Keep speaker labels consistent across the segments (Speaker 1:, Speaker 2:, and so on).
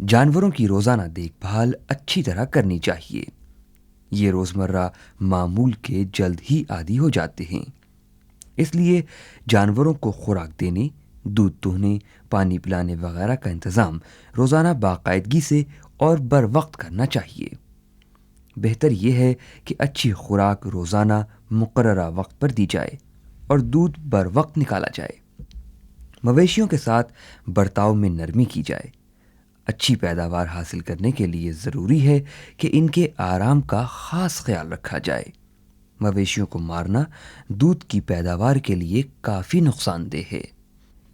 Speaker 1: جانوروں کی روزانہ دیکھ بھال اچھی طرح کرنی چاہیے۔ یہ روزمرہ معمول کے جلد ہی عادی ہو جاتے ہیں، اس لیے جانوروں کو خوراک دینے، دودھ دوہنے، پانی پلانے وغیرہ کا انتظام روزانہ باقاعدگی سے اور بر وقت کرنا چاہیے۔ بہتر یہ ہے کہ اچھی خوراک روزانہ مقررہ وقت پر دی جائے اور دودھ بر وقت نکالا جائے۔ مویشیوں کے ساتھ برتاؤ میں نرمی کی جائے۔ اچھی پیداوار حاصل کرنے کے لیے ضروری ہے کہ ان کے آرام کا خاص خیال رکھا جائے۔ مویشیوں کو مارنا دودھ کی پیداوار کے لیے کافی نقصان دہ ہے۔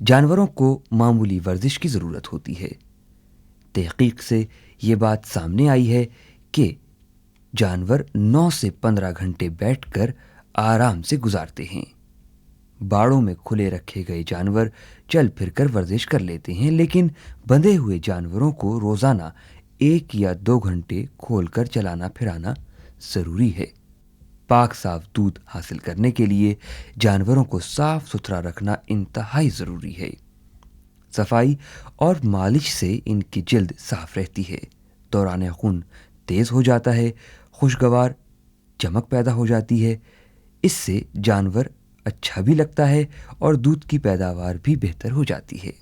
Speaker 1: جانوروں کو معمولی ورزش کی ضرورت ہوتی ہے۔ تحقیق سے یہ بات سامنے آئی ہے کہ جانور 9 سے 15 گھنٹے بیٹھ کر آرام سے گزارتے ہیں۔ باڑوں میں کھلے رکھے گئے جانور چل پھر کر ورزش کر لیتے ہیں، لیکن بندھے ہوئے جانوروں کو روزانہ 1 یا 2 گھنٹے کھول کر چلانا پھرانا ضروری ہے۔ پاک صاف دودھ حاصل کرنے کے لیے جانوروں کو صاف ستھرا رکھنا انتہائی ضروری ہے۔ صفائی اور مالش سے ان کی جلد صاف رہتی ہے، دوران خون تیز ہو جاتا ہے، خوشگوار چمک پیدا ہو جاتی ہے۔ اس سے جانور اچھا بھی لگتا ہے اور دودھ کی پیداوار بھی بہتر ہو جاتی ہے۔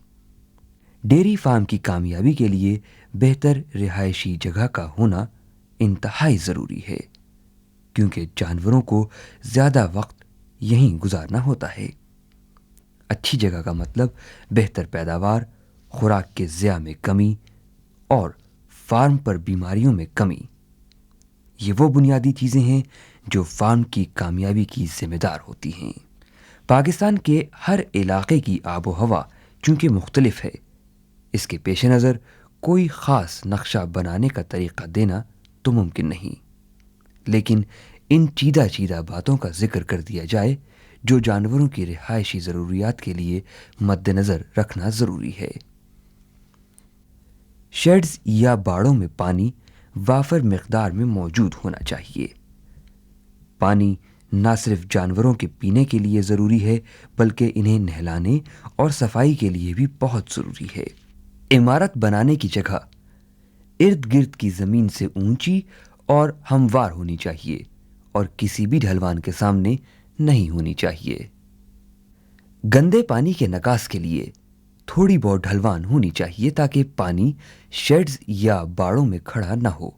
Speaker 1: ڈیری فارم کی کامیابی کے لیے بہتر رہائشی جگہ کا ہونا انتہائی ضروری ہے، کیونکہ جانوروں کو زیادہ وقت یہیں گزارنا ہوتا ہے۔ اچھی جگہ کا مطلب بہتر پیداوار، خوراک کے ضیاع میں کمی اور فارم پر بیماریوں میں کمی۔ یہ وہ بنیادی چیزیں ہیں جو فارم کی کامیابی کی ذمہ دار ہوتی ہیں۔ پاکستان کے ہر علاقے کی آب و ہوا چونکہ مختلف ہے، اس کے پیش نظر کوئی خاص نقشہ بنانے کا طریقہ دینا تو ممکن نہیں، لیکن ان چیدہ باتوں کا ذکر کر دیا جائے جو جانوروں کی رہائشی ضروریات کے لیے مد نظر رکھنا ضروری ہے۔ شیڈز یا باڑوں میں پانی وافر مقدار میں موجود ہونا چاہیے۔ پانی نہ صرف جانوروں کے پینے کے لیے ضروری ہے، بلکہ انہیں نہلانے اور صفائی کے لیے بھی بہت ضروری ہے۔ عمارت بنانے کی جگہ ارد گرد کی زمین سے اونچی اور ہموار ہونی چاہیے اور کسی بھی ڈھلوان کے سامنے نہیں ہونی چاہیے۔ گندے پانی کے نکاس کے لیے تھوڑی بہت ڈھلوان ہونی چاہیے تاکہ پانی شیڈز یا باڑوں میں کھڑا نہ ہو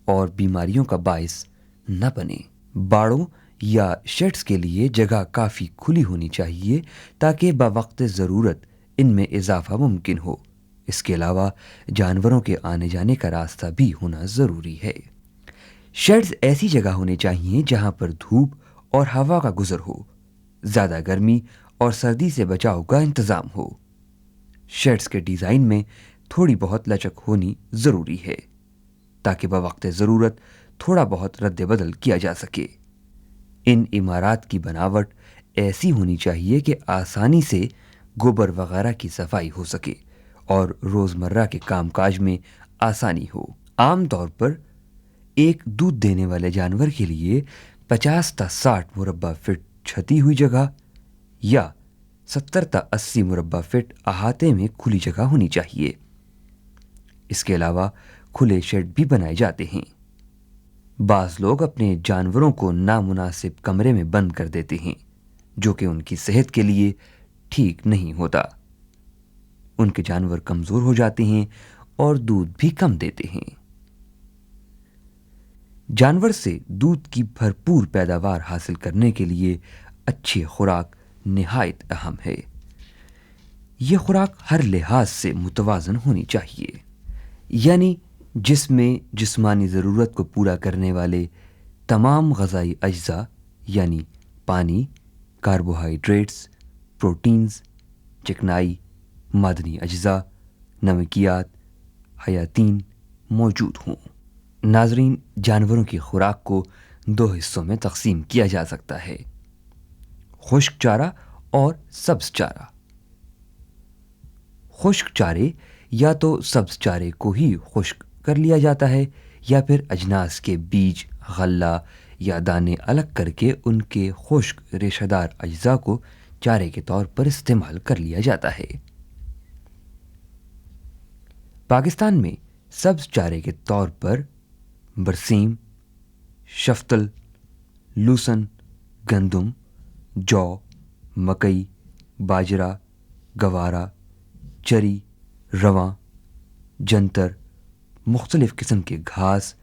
Speaker 1: اور بیماریوں کا باعث نہ بنے۔ باڑوں یا شیڈز کے لیے جگہ کافی کھلی ہونی چاہیے تاکہ بوقت ضرورت ان میں اضافہ ممکن ہو۔ اس کے علاوہ جانوروں کے آنے جانے کا راستہ بھی ہونا ضروری ہے۔ شیڈز ایسی جگہ ہونے چاہیے جہاں پر دھوپ اور ہوا کا گزر ہو، زیادہ گرمی اور سردی سے بچاؤ کا انتظام ہو۔ شیڈز کے ڈیزائن میں تھوڑی بہت لچک ہونی ضروری ہے تاکہ بوقت ضرورت تھوڑا بہت رد بدل کیا جا سکے۔ ان عمارات کی بناوٹ ایسی ہونی چاہیے کہ آسانی سے گوبر وغیرہ کی صفائی ہو سکے اور روزمرہ کے کام کاج میں آسانی ہو۔ عام طور پر ایک دودھ دینے والے جانور کے لیے 50 تا 60 مربع فٹ چھتی ہوئی جگہ یا 70 تا 80 مربع فٹ احاطے میں کھلی جگہ ہونی چاہیے۔ اس کے علاوہ کھلے شیڈ بھی بنائے جاتے ہیں۔ بعض لوگ اپنے جانوروں کو نامناسب کمرے میں بند کر دیتے ہیں، جو کہ ان کی صحت کے لیے ٹھیک نہیں ہوتا۔ ان کے جانور کمزور ہو جاتے ہیں اور دودھ بھی کم دیتے ہیں۔ جانور سے دودھ کی بھرپور پیداوار حاصل کرنے کے لیے اچھی خوراک نہایت اہم ہے۔ یہ خوراک ہر لحاظ سے متوازن ہونی چاہیے، یعنی جس میں جسمانی ضرورت کو پورا کرنے والے تمام غذائی اجزاء یعنی پانی، کاربوہائیڈریٹس، پروٹینز، چکنائی، معدنی اجزاء، نمکیات، حیاتین موجود ہوں۔ ناظرین، جانوروں کی خوراک کو 2 حصوں میں تقسیم کیا جا سکتا ہے: خشک چارہ اور سبز چارہ۔ خشک چارے یا تو سبز چارے کو ہی خشک کر لیا جاتا ہے یا پھر اجناس کے بیج، غلہ یا دانے الگ کر کے ان کے خشک ریشہ دار اجزاء کو چارے کے طور پر استعمال کر لیا جاتا ہے۔ پاکستان میں سبز چارے کے طور پر برسیم، شفتل، لوسن، گندم، جو، مکئی، باجرہ، گوارا، چری، رواں، جنتر، مختلف قسم کے گھاس۔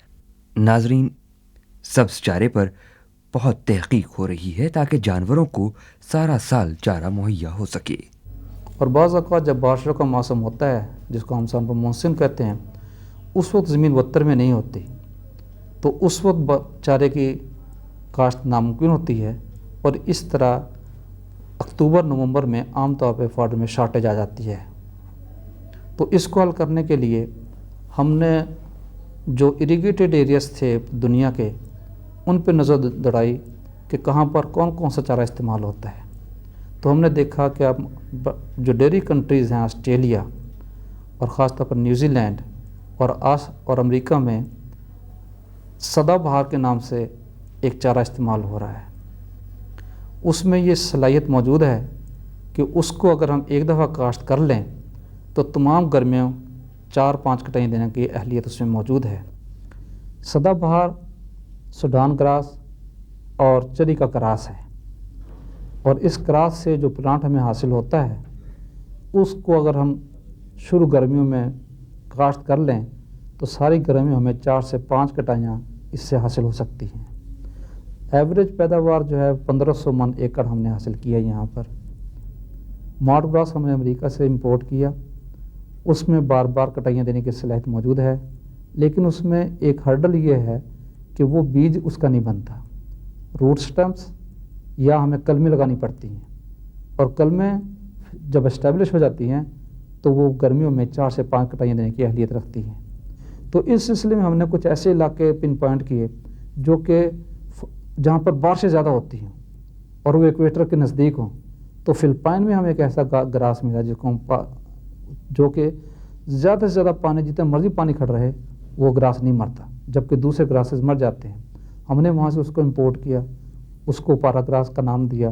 Speaker 1: ناظرین، سبز چارے پر بہت تحقیق ہو رہی ہے تاکہ جانوروں کو سارا سال چارہ مہیا ہو سکے۔
Speaker 2: اور بعض اوقات جب بارشوں کا موسم ہوتا ہے، جس کو ہم سال پر مونسون کہتے ہیں، اس وقت زمین وتر میں نہیں ہوتی، تو اس وقت چارے کی کاشت ناممکن ہوتی ہے، اور اس طرح اکتوبر نومبر میں عام طور پہ فارڈر میں شارٹیج آ جاتی ہے۔ تو اس کو حل کرنے کے لیے ہم نے جو اریگیٹڈ ایریاز تھے دنیا کے، ان پہ نظر دوڑائی کہ کہاں پر کون کون سا چارہ استعمال ہوتا ہے۔ تو ہم نے دیکھا کہ اب جو ڈیری کنٹریز ہیں، آسٹریلیا اور خاص طور پر نیوزی لینڈ اور امریکہ میں سدا بہار کے نام سے ایک چارہ استعمال ہو رہا ہے۔ اس میں یہ صلاحیت موجود ہے کہ اس کو اگر ہم ایک دفعہ کاشت کر لیں تو تمام گرمیوں 4-5 کٹائی دینے کی اہلیت اس میں موجود ہے۔ سدا بہار سوڈان گراس اور چری کا کراس ہے، اور اس کراس سے جو پلانٹ ہمیں حاصل ہوتا ہے، اس کو اگر ہم شروع گرمیوں میں کاشت کر لیں تو ساری گرمیوں ہمیں 4 سے 5 کٹائیاں اس سے حاصل ہو سکتی ہیں۔ ایوریج پیداوار جو ہے 1500 من ایکڑ ہم نے حاصل کیا یہاں پر۔ مارٹ گراس ہم نے امریکہ سے امپورٹ کیا، اس میں بار بار کٹائیاں دینے کی صلاحیت موجود ہے، لیکن اس میں ایک ہرڈل یہ ہے کہ وہ بیج اس کا نہیں بنتا، روٹ سٹمپس یا ہمیں کلمیں لگانی پڑتی ہیں، اور کلمیں جب اسٹیبلش ہو جاتی ہیں تو وہ گرمیوں میں 4 سے 5 کٹائیاں دینے کی اہلیت رکھتی ہیں۔ تو اس سلسلے میں ہم نے کچھ ایسے علاقے پن پوائنٹ کیے جو کہ جہاں پر بارشیں زیادہ ہوتی ہیں اور وہ ایکویٹر کے نزدیک ہوں۔ تو فلپائن میں ہمیں ایک ایسا گراس ملا جس کو جو کہ زیادہ سے زیادہ پانی، جتنا مرضی پانی کھڑ رہے، وہ گراس نہیں مرتا، جبکہ دوسرے گراسز مر جاتے ہیں۔ ہم نے وہاں سے اس کو امپورٹ کیا، اس کو پارا گراس کا نام دیا،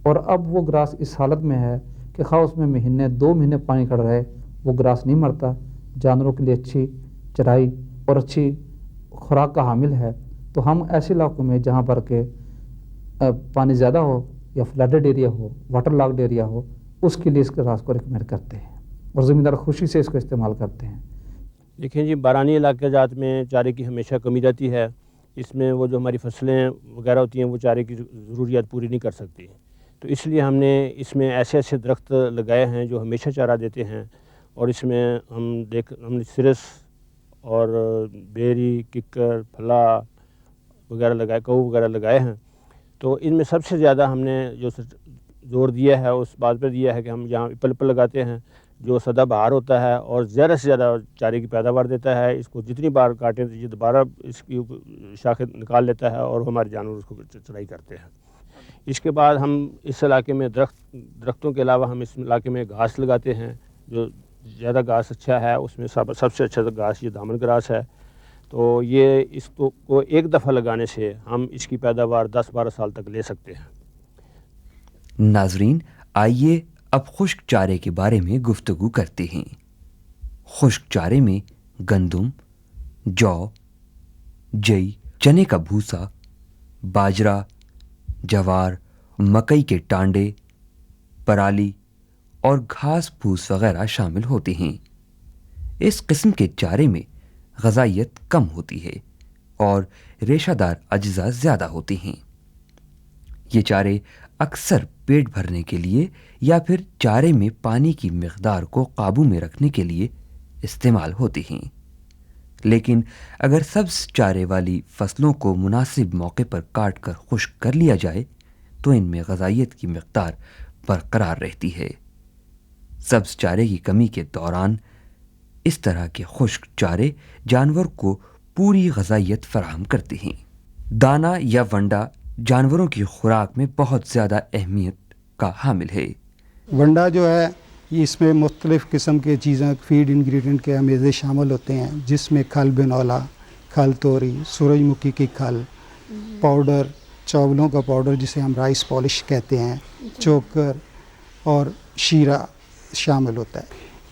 Speaker 2: اور اب وہ گراس اس حالت میں ہے کہ خواہ اس میں 2 مہینے پانی کھڑ رہے، وہ گراس نہیں مرتا، جانوروں کے لیے اچھی چرائی اور اچھی خوراک کا حامل ہے۔ تو ہم ایسے علاقوں میں جہاں پر کہ پانی زیادہ ہو یا فلڈڈ ایریا ہو، واٹر لاکڈ ایریا ہو، اس کے لیے اس گراس کو ریکمینڈ کرتے ہیں، اور زمیندار خوشی سے اس کو استعمال کرتے ہیں۔
Speaker 3: دیکھیں جی، بارانی علاقے جات میں چارے کی ہمیشہ کمی رہتی ہے۔ اس میں وہ جو ہماری فصلیں وغیرہ ہوتی ہیں وہ چارے کی ضروریات پوری نہیں کر سکتی، تو اس لیے ہم نے اس میں ایسے ایسے درخت لگائے ہیں جو ہمیشہ چارہ دیتے ہیں، اور اس میں ہم نے سرس اور بیری، ککر، پھلا وغیرہ لگائے، کہو وغیرہ لگائے ہیں۔ تو ان میں سب سے زیادہ ہم نے جو زور دیا ہے اس بات پر دیا ہے کہ ہم یہاں ایپل لگاتے ہیں جو سدا بہار ہوتا ہے اور زیادہ سے زیادہ چارے کی پیداوار دیتا ہے۔ اس کو جتنی بار کاٹیں تو یہ دوبارہ اس کی شاخیں نکال لیتا ہے، اور ہمارے جانور اس کو چرائی کرتے ہیں۔ اس کے بعد ہم اس علاقے میں درختوں کے علاوہ ہم اس علاقے میں گھاس لگاتے ہیں، جو زیادہ گھاس اچھا ہے اس میں سب سے اچھا گھاس یہ دامن گراس ہے۔ تو یہ اس کو ایک دفعہ لگانے سے ہم اس کی پیداوار 10-12 سال تک لے سکتے ہیں۔
Speaker 1: ناظرین، آئیے اب خشک چارے کے بارے میں گفتگو کرتے ہیں۔ خشک چارے میں گندم، جو، جئی، چنے کا بھوسا، باجرہ، جوار، مکئی کے ٹانڈے، پرالی اور گھاس پھوس وغیرہ شامل ہوتے ہیں۔ اس قسم کے چارے میں غذائیت کم ہوتی ہے اور ریشہ دار اجزاء زیادہ ہوتے ہیں۔ یہ چارے اکثر پیٹ بھرنے کے لیے یا پھر چارے میں پانی کی مقدار کو قابو میں رکھنے کے لیے استعمال ہوتے ہیں، لیکن اگر سبز چارے والی فصلوں کو مناسب موقع پر کاٹ کر خشک کر لیا جائے تو ان میں غذائیت کی مقدار برقرار رہتی ہے۔ سبز چارے کی کمی کے دوران اس طرح کے خشک چارے جانور کو پوری غذائیت فراہم کرتے ہیں۔ دانہ یا ونڈا جانوروں کی خوراک میں بہت زیادہ اہمیت کا حامل ہے۔
Speaker 4: ونڈا جو ہے اس میں مختلف قسم کے چیزیں، فیڈ انگریڈینٹ کے امیزے شامل ہوتے ہیں، جس میں کھل بنولا، کھل توری، سورج مکھی کی کھل، پاؤڈر، چاولوں کا پاؤڈر جسے ہم رائس پالش کہتے ہیں، چوکر اور شیرہ شامل ہوتا ہے۔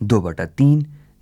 Speaker 1: 2/3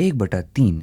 Speaker 1: 1/3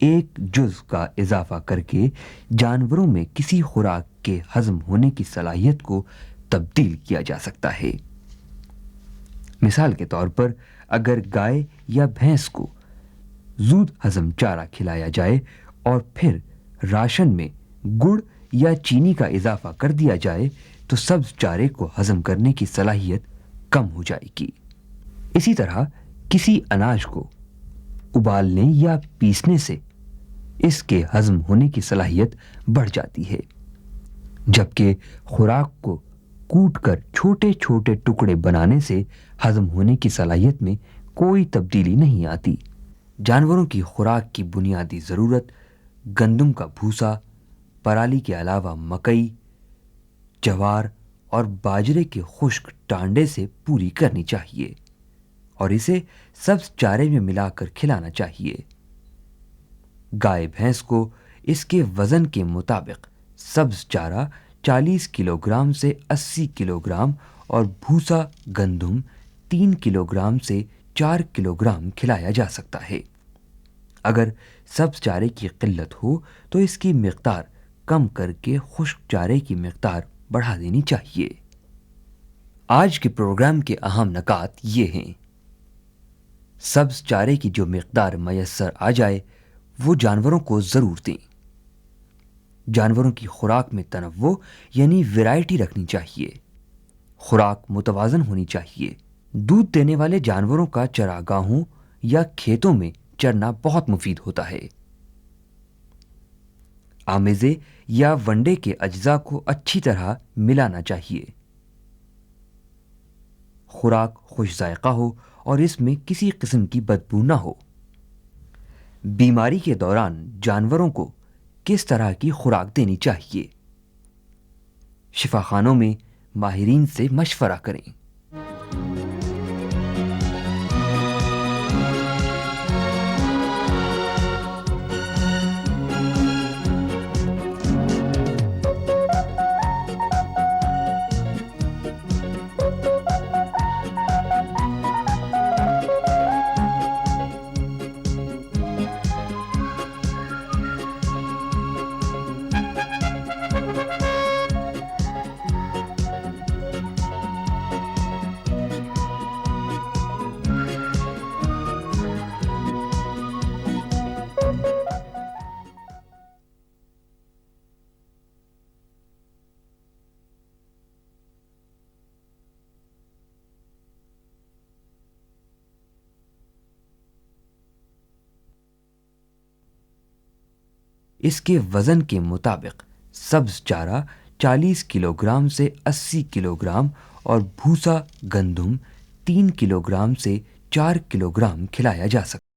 Speaker 1: ایک جز کا اضافہ کر کے جانوروں میں کسی خوراک کے ہضم ہونے کی صلاحیت کو تبدیل کیا جا سکتا ہے۔ مثال کے طور پر اگر گائے یا بھینس کو زود ہضم چارہ کھلایا جائے اور پھر راشن میں گڑ یا چینی کا اضافہ کر دیا جائے تو سبز چارے کو ہضم کرنے کی صلاحیت کم ہو جائے گی۔ اسی طرح کسی اناج کو ابالنے یا پیسنے سے اس کے ہضم ہونے کی صلاحیت بڑھ جاتی ہے، جبکہ خوراک کو کوٹ کر چھوٹے چھوٹے ٹکڑے بنانے سے ہضم ہونے کی صلاحیت میں کوئی تبدیلی نہیں آتی۔ جانوروں کی خوراک کی بنیادی ضرورت گندم کا بھوسا، پرالی کے علاوہ مکئی، جوار اور باجرے کے خشک ٹانڈے سے پوری کرنی چاہیے اور اسے سبز چارے میں ملا کر کھلانا چاہیے۔ گائے بھینس کو اس کے وزن کے مطابق سبز چارہ 40 کلو گرام سے 80 کلو گرام اور بھوسا گندم 3 کلو گرام سے 4 کلو گرام کھلایا جا سکتا ہے۔ اگر سبز چارے کی قلت ہو تو اس کی مقدار کم کر کے خشک چارے کی مقدار بڑھا دینی چاہیے۔ آج کے پروگرام کے اہم نکات یہ ہیں۔ سبز چارے کی جو مقدار میسر آ جائے وہ جانوروں کو ضرور دیں۔ جانوروں کی خوراک میں تنوع یعنی ویرائٹی رکھنی چاہیے۔ خوراک متوازن ہونی چاہیے۔ دودھ دینے والے جانوروں کا چراگاہوں یا کھیتوں میں چرنا بہت مفید ہوتا ہے۔ آمیزے یا ونڈے کے اجزاء کو اچھی طرح ملانا چاہیے۔ خوراک خوش ذائقہ ہو اور اس میں کسی قسم کی بدبو نہ ہو۔ بیماری کے دوران جانوروں کو کس طرح کی خوراک دینی چاہیے؟ شفاخانوں میں ماہرین سے مشورہ کریں۔ اس کے وزن کے مطابق سبز چارہ 40 کلو گرام سے 80 کلو گرام اور بھوسا گندم 3 کلو گرام سے 4 کلو گرام کھلایا جا سکتا ہے۔